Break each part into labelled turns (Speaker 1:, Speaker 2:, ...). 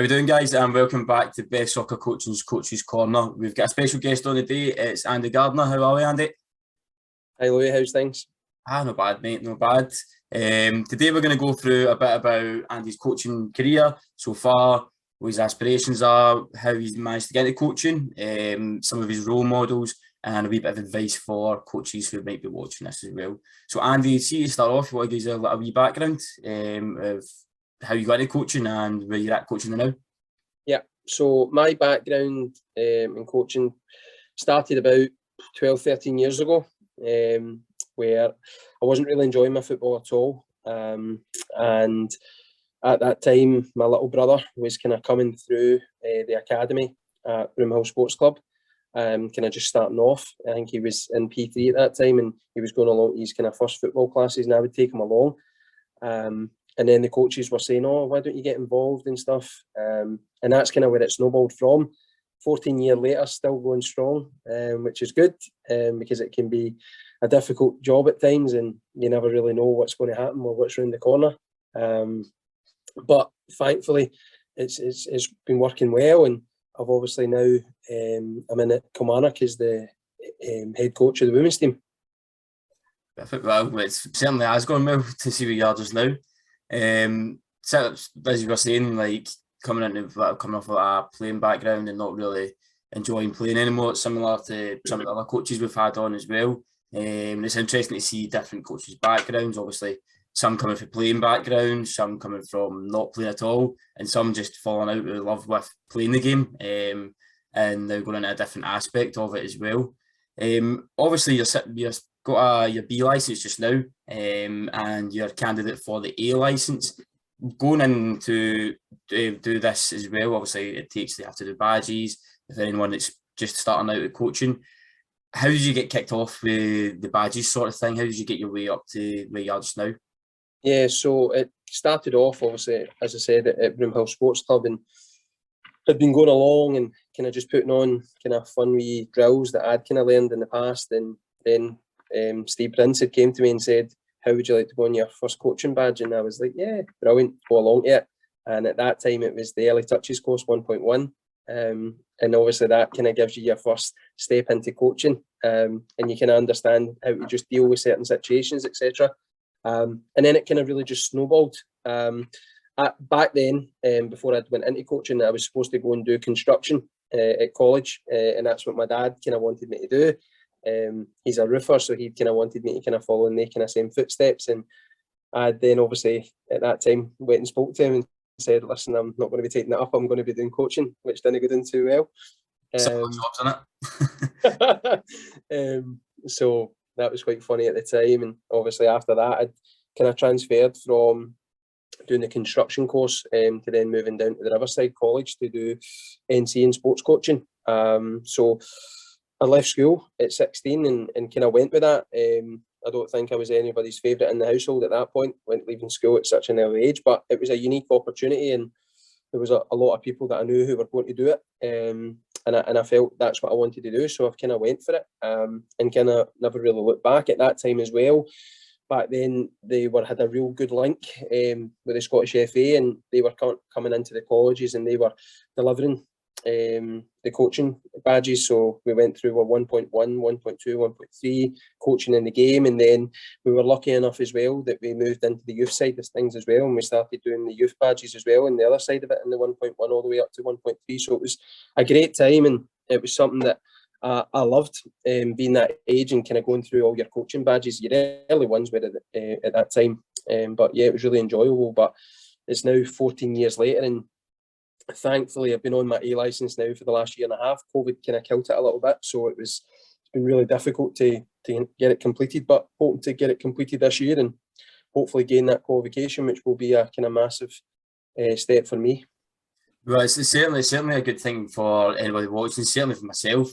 Speaker 1: How we doing, guys? And welcome back to Best Soccer Coaching's Coaches Corner. We've got a special guest on today. It's Andy Gardner. How are we, Andy?
Speaker 2: Hi Louis, how's things?
Speaker 1: Not bad, mate. Not bad. Today we're going to go through a bit about Andy's coaching career so far, what his aspirations are, how he's managed to get into coaching, some of his role models, and a wee bit of advice for coaches who might be watching this as well. So, Andy, see you start off. You want to give us a wee background of how you got into coaching and where you're at coaching now?
Speaker 2: Yeah, so my background in coaching started about 12, 13 years ago, where I wasn't really enjoying my football at all. And at that time, my little brother was kind of coming through the academy at Broomhill Sports Club, kind of just starting off. I think he was in P3 at that time, and he was going along his kind of first football classes, and I would take him along. And then the coaches were saying, "Oh, why don't you get involved and stuff?" And that's kind of where it snowballed from. 14 years later, still going strong, which is good, because it can be a difficult job at times, and you never really know what's going to happen or what's around the corner. But thankfully, it's been working well, and I've obviously now I'm in at Kilmarnock as the head coach of the women's team.
Speaker 1: Perfect. Well, it certainly has gone well to see where you are just now. So, as you were saying, like coming off of a playing background and not really enjoying playing anymore, it's similar to some of the other coaches we've had on as well. It's interesting to see different coaches' backgrounds. Obviously, some coming from playing backgrounds, some coming from not playing at all, and some just falling out of love with playing the game, and they're going into a different aspect of it as well. Obviously, you've got your B license just now, and you're a candidate for the A license. Going in to do this as well, obviously, they have to do badges. If anyone that's just starting out with coaching, how did you get kicked off with the badges sort of thing? How did you get your way up to where you are just now?
Speaker 2: Yeah, so it started off, obviously, as I said, at Broomhill Sports Club, and had been going along and kind of just putting on kind of fun wee drills that I'd kind of learned in the past. And then Steve Prince had came to me and said, "How would you like to go on your first coaching badge?" And I was like, "Yeah, brilliant, go along to it." And at that time, it was the Early Touches course 1.1. And obviously that kind of gives you your first step into coaching, and you can understand how to just deal with certain situations, etc. And then it kind of really just snowballed. Back then, before I went into coaching, I was supposed to go and do construction at college, and that's what my dad kind of wanted me to do. He's a roofer, so he kind of wanted me to kind of follow in the kind of same footsteps. And I then obviously at that time went and spoke to him and said, "Listen, I'm not going to be taking that up. I'm going to be doing coaching," which didn't go down too well.
Speaker 1: Some jobs in
Speaker 2: it. So that was quite funny at the time, and obviously after that, I'd kind of transferred from doing the construction course to then moving down to the Riverside College to do NC and sports coaching. So I left school at 16 and kind of went with that. I don't think I was anybody's favourite in the household at that point, when leaving school at such an early age, but it was a unique opportunity, and there was a lot of people that I knew who were going to do it. And I felt that's what I wanted to do, so I've kind of went for it, and kind of never really looked back. At that time as well, back then they had a real good link with the Scottish FA, and they were coming into the colleges and they were delivering the coaching badges. So we went through 1.1, 1.2, 1.3 coaching in the game, and then we were lucky enough as well that we moved into the youth side of things as well, and we started doing the youth badges as well, and the other side of it in the 1.1 all the way up to 1.3. So it was a great time, and it was something that I loved, being that age and kind of going through all your coaching badges. Your early ones were at that time, but yeah, it was really enjoyable. But it's now 14 years later, and thankfully I've been on my A license now for the last year and a half. COVID kind of killed it a little bit, so it's been really difficult to get it completed, but hoping to get it completed this year and hopefully gain that qualification, which will be a kind of massive step for me.
Speaker 1: Well, it's certainly a good thing for anybody watching. Certainly for myself,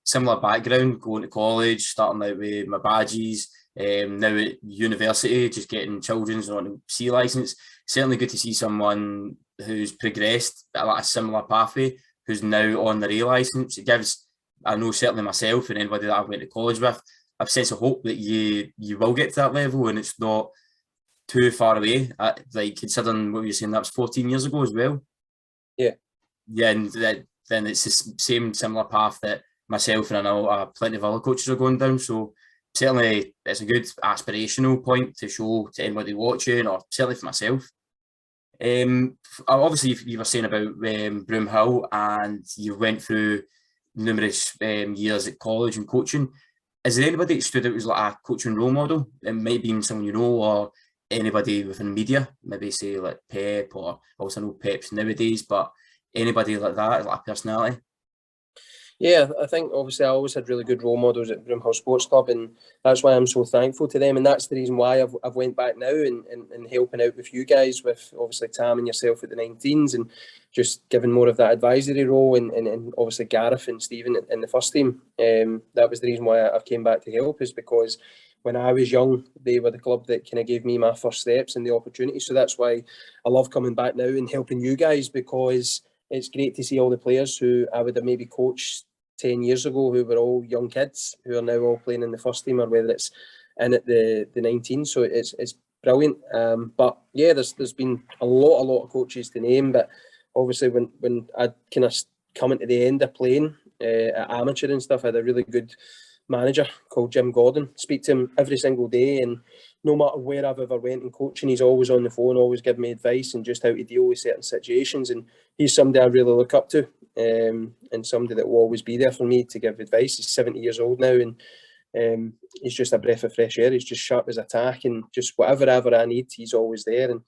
Speaker 1: similar background, going to college, starting out with my badges, now at university, just getting children's on a C license. Certainly good to see someone who's progressed a similar pathway, who's now on their A license. It gives, I know certainly myself and anybody that I've went to college with, a sense of hope that you will get to that level, and it's not too far away. Like considering what you're saying, that was 14 years ago as well. Yeah, and then it's the same similar path that myself and I know plenty of other coaches are going down. So certainly it's a good aspirational point to show to anybody watching, or certainly for myself. Obviously, you were saying about Broomhill, and you went through numerous years at college and coaching. Is there anybody that stood out as like a coaching role model? It might be someone you know, or anybody within media, maybe say like Pep, or also know Pep's nowadays, but anybody like that, like a personality?
Speaker 2: Yeah, I think obviously I always had really good role models at Broomhill Sports Club, and that's why I'm so thankful to them. And that's the reason why I've went back now and helping out with you guys, with obviously Tam and yourself at the 19s, and just giving more of that advisory role, and obviously Gareth and Stephen in the first team. That was the reason why I've came back to help, is because when I was young, they were the club that kind of gave me my first steps and the opportunity. So that's why I love coming back now and helping you guys, because it's great to see all the players who I would have maybe coached 10 years ago, who were all young kids, who are now all playing in the first team, or whether it's in at the 19. So it's brilliant. But yeah, there's been a lot of coaches to name, but obviously when I kind of come into the end of playing at amateur and stuff, I had a really good manager called Jim Gordon. Speak to him every single day, and no matter where I've ever went in coaching, he's always on the phone, always giving me advice and just how to deal with certain situations. And he's somebody I really look up to, and somebody that will always be there for me to give advice. He's 70 years old now, and he's just a breath of fresh air. He's just sharp as a tack, and just whatever ever I need, he's always there. And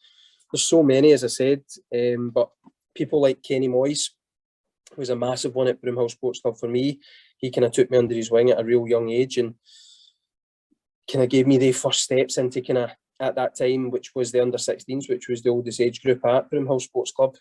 Speaker 2: there's so many, as I said, but people like Kenny Moyes was a massive one at Broomhill Sports Club for me. He kind of took me under his wing at a real young age, and kind of gave me the first steps into kind of, at that time, which was the under 16s, which was the oldest age group at Broomhill Sports Club.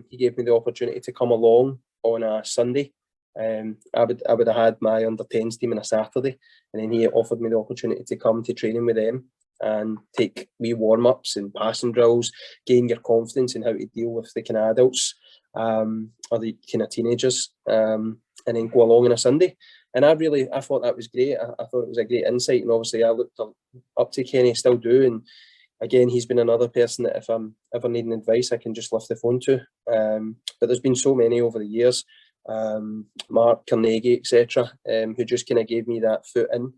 Speaker 2: He gave me the opportunity to come along on a Sunday. I would have had my under 10s team on a Saturday, and then he offered me the opportunity to come to training with them and take wee warm-ups and passing drills, gain your confidence in how to deal with the kind of adults, or the kind of teenagers, and then go along on a Sunday. And I thought that was great. I thought it was a great insight, and obviously I looked up to Kenny, still do. And again, he's been another person that if I'm ever needing advice, I can just lift the phone to. But there's been so many over the years, Mark Carnegie, etc., who just kind of gave me that foot in.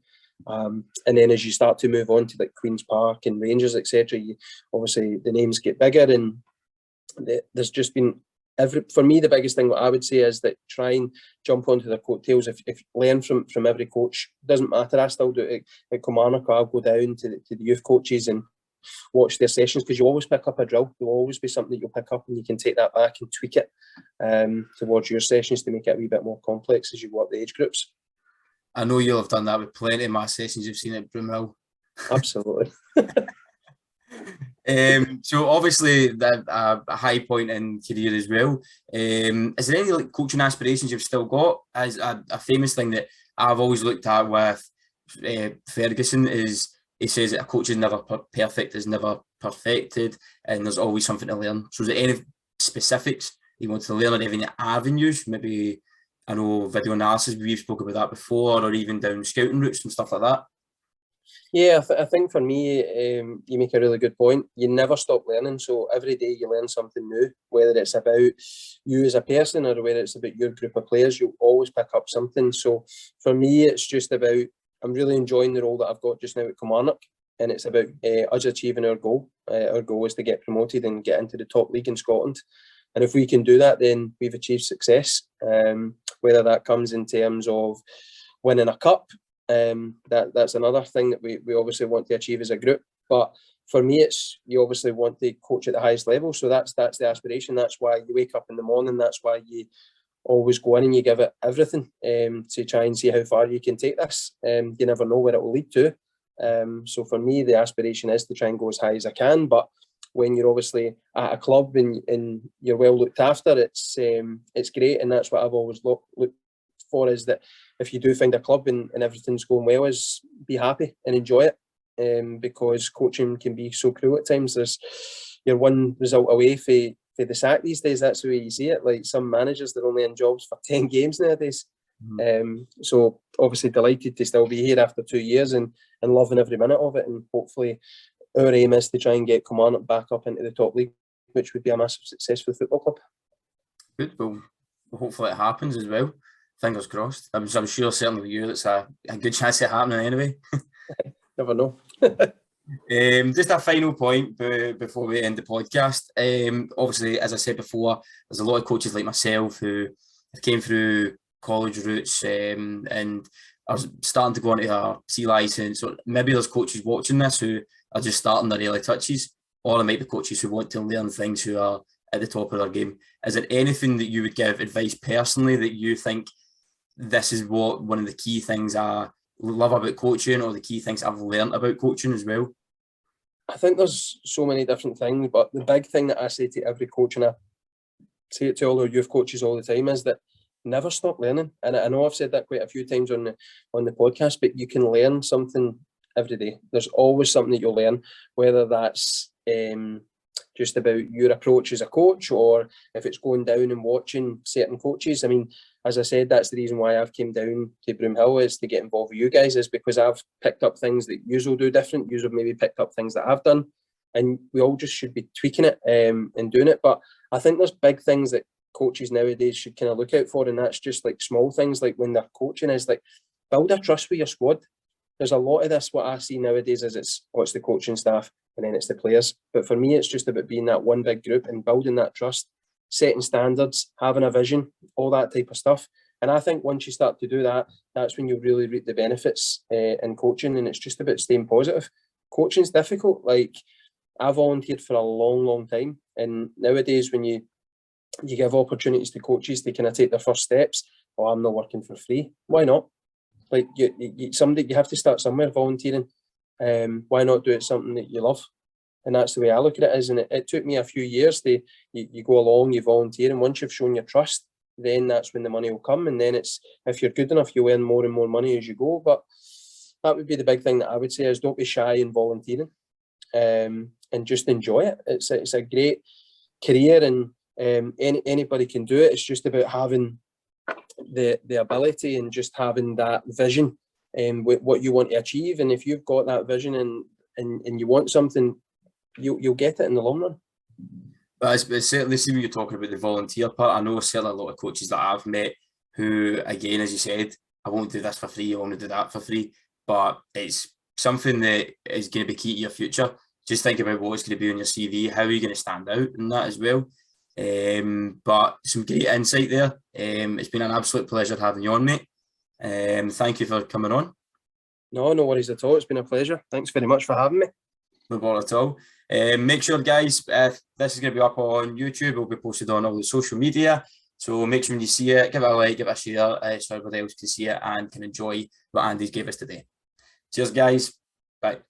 Speaker 2: And then as you start to move on to like Queen's Park and Rangers, etc., obviously the names get bigger, and there's just been for me, the biggest thing what I would say is that try and jump onto their coattails. If learn from every coach, doesn't matter. I still do it at Kilmarnock. I'll go down to the youth coaches and watch their sessions, because you always pick up a drill. There will always be something that you'll pick up, and you can take that back and tweak it towards your sessions to make it a wee bit more complex as you go up the age groups.
Speaker 1: I know you'll have done that with plenty of my sessions you've seen at Broomhill.
Speaker 2: Absolutely.
Speaker 1: So obviously that a high point in career as well. Is there any like coaching aspirations you've still got? As a famous thing that I've always looked at with Ferguson is, he says that a coach is never perfect, is never perfected, and there's always something to learn. So is there any specifics you want to learn, or any avenues? Maybe, I know, video analysis, we've spoken about that before, or even down scouting routes and stuff like that.
Speaker 2: Yeah, I think for me, you make a really good point. You never stop learning. So every day you learn something new, whether it's about you as a person or whether it's about your group of players, you'll always pick up something. So for me, it's just about, I'm really enjoying the role that I've got just now at Kilmarnock, and it's about us achieving our goal. Our goal is to get promoted and get into the top league in Scotland. And if we can do that, then we've achieved success. Whether that comes in terms of winning a cup, that's another thing that we obviously want to achieve as a group. But for me, it's, you obviously want to coach at the highest level. So that's the aspiration. That's why you wake up in the morning. That's why you always go in and you give it everything, to try and see how far you can take this. You never know where it will lead to. So for me, the aspiration is to try and go as high as I can. But when you're obviously at a club and you're well looked after, it's great. And that's what I've always looked for, is that if you do find a club and everything's going well, is be happy and enjoy it, because coaching can be so cruel at times. You're one result away for the sack these days. That's the way you see it. Like some managers, they're only in jobs for 10 games nowadays. So obviously delighted to still be here after 2 years and loving every minute of it, and hopefully our aim is to try and get Kilmarnock back up into the top league, which would be a massive success for the football club.
Speaker 1: Good. Well, hopefully it happens as well. Fingers crossed. I'm sure certainly with you, that's a good chance of it happening anyway.
Speaker 2: Never know.
Speaker 1: Just a final point before we end the podcast. Obviously, as I said before, there's a lot of coaches like myself who came through college routes and are starting to go into a C license. Or maybe there's coaches watching this who are just starting their early touches, or there might be coaches who want to learn things who are at the top of their game. Is there anything that you would give advice personally that you think this is what one of the key things I love about coaching, or the key things I've learned about coaching as well?
Speaker 2: I think there's so many different things, but the big thing that I say to every coach, and I say it to all our youth coaches all the time, is that never stop learning. And I know I've said that quite a few times on the podcast, but you can learn something every day. There's always something that you'll learn, whether that's just about your approach as a coach, or if it's going down and watching certain coaches. I mean, as I said, that's the reason why I've came down to Broomhill, is to get involved with you guys, is because I've picked up things that you will do different. You have maybe picked up things that I've done, and we all just should be tweaking it and doing it. But I think there's big things that coaches nowadays should kind of look out for, and that's just like small things, like when they're coaching, is like build a trust with your squad. There's a lot of this, what I see nowadays is it's the coaching staff and then it's the players. But for me, it's just about being that one big group and building that trust, setting standards, having a vision, all that type of stuff. And I think once you start to do that, that's when you really reap the benefits in coaching. And it's just about staying positive. Coaching's difficult. Like, I volunteered for a long, long time. And nowadays, when you give opportunities to coaches to kind of take their first steps, oh, I'm not working for free. Why not? Like, you have to start somewhere volunteering. Why not do it something that you love? And that's the way I look at it. Is, and it took me a few years to you go along, you volunteer, and once you've shown your trust, then that's when the money will come. And then it's, if you're good enough, you earn more and more money as you go. But that would be the big thing that I would say, is don't be shy in volunteering, and just enjoy it. It's a great career, and anybody can do it. It's just about having the ability and just having that vision with what you want to achieve. And if you've got that vision and you want something, you'll get it in the long run.
Speaker 1: But it's certainly, see when you're talking about the volunteer part, I know certainly a lot of coaches that I've met who, again, as you said, I won't do this for free, I want to do that for free, but it's something that is going to be key to your future. Just think about what it's going to be on your CV, how are you going to stand out in that as well. But some great insight there. It's been an absolute pleasure having you on, mate. Thank you for coming on.
Speaker 2: No worries at all. It's been a pleasure. Thanks very much for having me.
Speaker 1: No bother at all. Make sure, guys, this is going to be up on YouTube. It will be posted on all the social media. So make sure when you see it, give it a like, give it a share, so everybody else can see it and can enjoy what Andy's gave us today. Cheers, guys. Bye.